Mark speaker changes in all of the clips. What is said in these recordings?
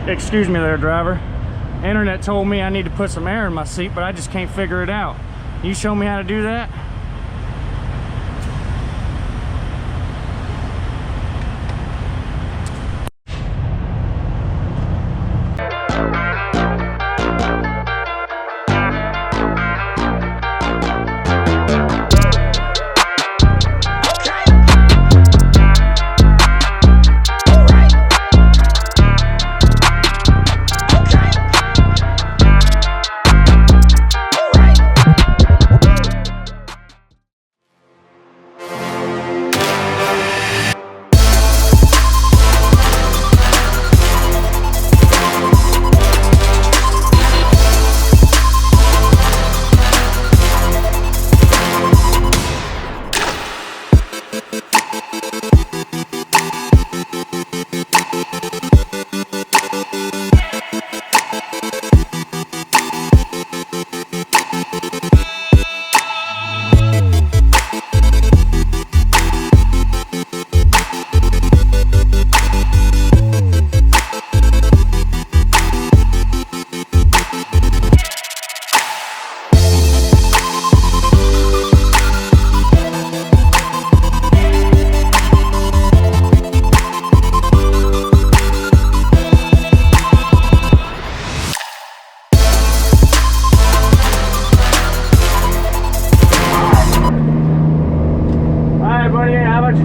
Speaker 1: Excuse me there, driver. Internet told me I need to put some air in my seat, but I just can't figure it out. You show me how to do that?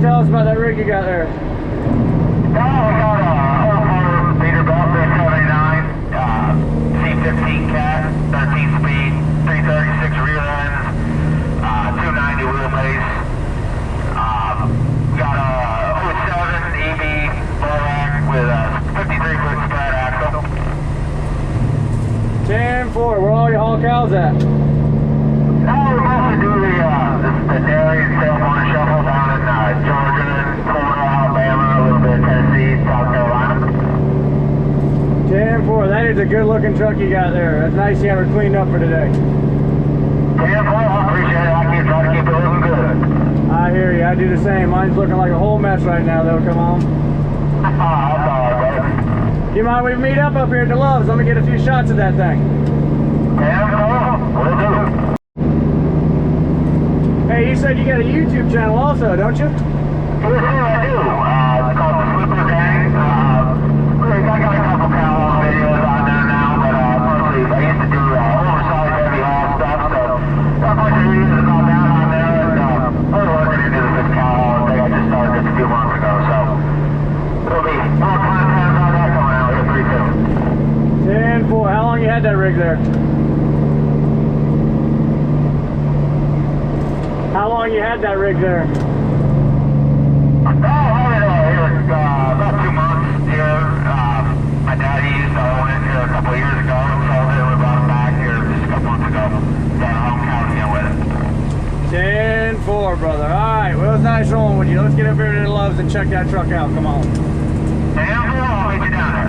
Speaker 1: Tell us about that rig you got there.
Speaker 2: We got a Peterbilt 79, C15 cat, 13 speed, 336 rear ends, 290 wheelbase. We got a 07 EB full rack with a 53-foot spread axle.
Speaker 1: 10-4, where all your haul cows at?
Speaker 2: We mostly do the dairy and sale barn shuffle down in Georgia, Florida, Alabama, a little bit of Tennessee, South Carolina.
Speaker 1: 10-4, that is a good looking truck you got there. That's nice you have her cleaned up for today.
Speaker 2: 10-4, I appreciate it. I can try to keep it looking good.
Speaker 1: I hear you, I do the same. Mine's looking like a whole mess right now though, come on.
Speaker 2: That's all right, buddy.
Speaker 1: Do you mind we meet up here at the Loves? Let me get a few shots of that thing.
Speaker 2: 10-4, will do.
Speaker 1: Hey, you said you got a YouTube channel also, don't you?
Speaker 2: Yes, sir, I do. It's called the Slipper Gang. I got a couple cow videos on there now, but mostly I used to do oversized heavy haul stuff, so got a bunch of videos about that on there, and we're working into this cow haul thing. I just started this a few months ago, so there'll be more content on that coming out here pretty soon.
Speaker 1: 10-4, how long you had that rig there? How long you had that rig there?
Speaker 2: About 2 months here. My daddy used to own it here a couple of years ago and sold it. We brought it back here just a couple months ago. Got a home cow again with it.
Speaker 1: 10-4, brother. Alright, well, it's nice rolling with you. Let's get up here to the Loves and check that truck out. Come on.
Speaker 2: 10-4, I'll meet you down there.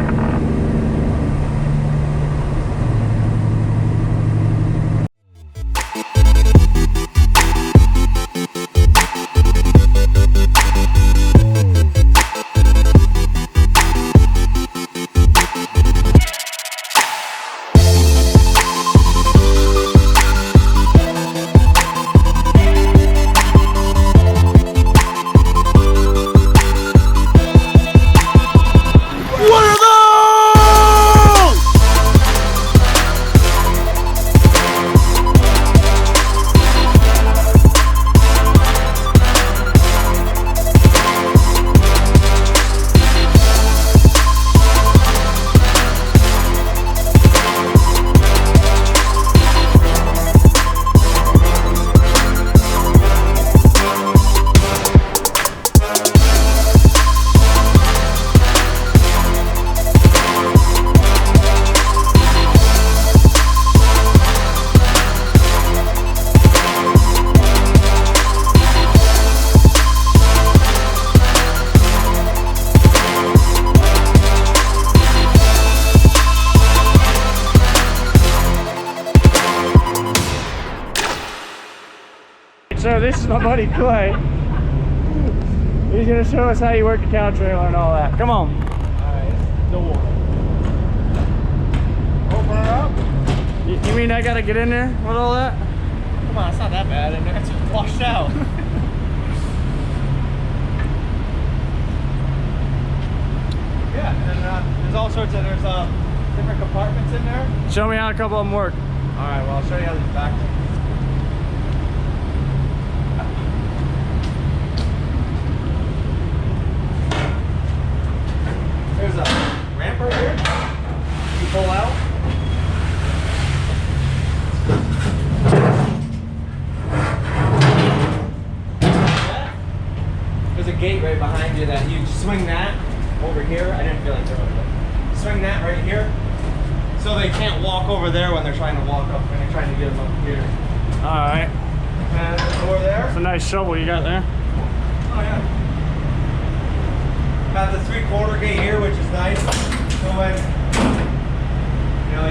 Speaker 1: So this is my buddy Clay. He's gonna show us how you work the cow trailer and all that. Come on.
Speaker 3: Alright, door. her up.
Speaker 1: You mean I gotta get in there with all that?
Speaker 3: Come on, it's not that bad in there. It's washed out. Yeah, and there's all sorts of, there's different compartments in there.
Speaker 1: Show me how a couple of them work.
Speaker 3: All right, well, I'll show you how these back. There's a ramp right here. You pull out. There's a gate right behind you that you swing that over here. I didn't feel like throwing it, but swing that right here. So they can't walk over there when they're trying to walk up, when they're trying to get them up here.
Speaker 1: All right.
Speaker 3: And the door there.
Speaker 1: It's a nice shovel you got there.
Speaker 3: Oh yeah. Got the 3/4 gate here, which is nice. So when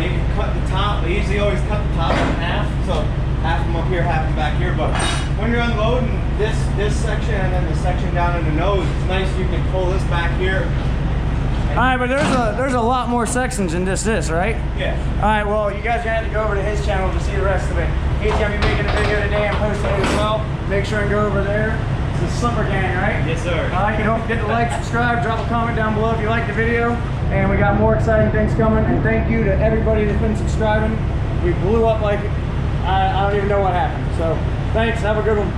Speaker 3: you can cut the top, they usually always cut the top in half. So half them up here, half them back here. But when you're unloading this section and then the section down in the nose, it's nice you can pull this back here.
Speaker 1: All right, but there's a lot more sections than this, right?
Speaker 3: Yeah.
Speaker 1: All right, well, you guys are gonna have to go over to his channel to see the rest of it. He's gonna be making a video today and posting it as well. Make sure and go over there. It's the Slipper Gang, right?
Speaker 3: Yes, sir.
Speaker 1: All right, don't forget to like, subscribe, drop a comment down below if you like the video. And we got more exciting things coming. And thank you to everybody that's been subscribing. We blew up like, I don't even know what happened. So thanks, have a good one.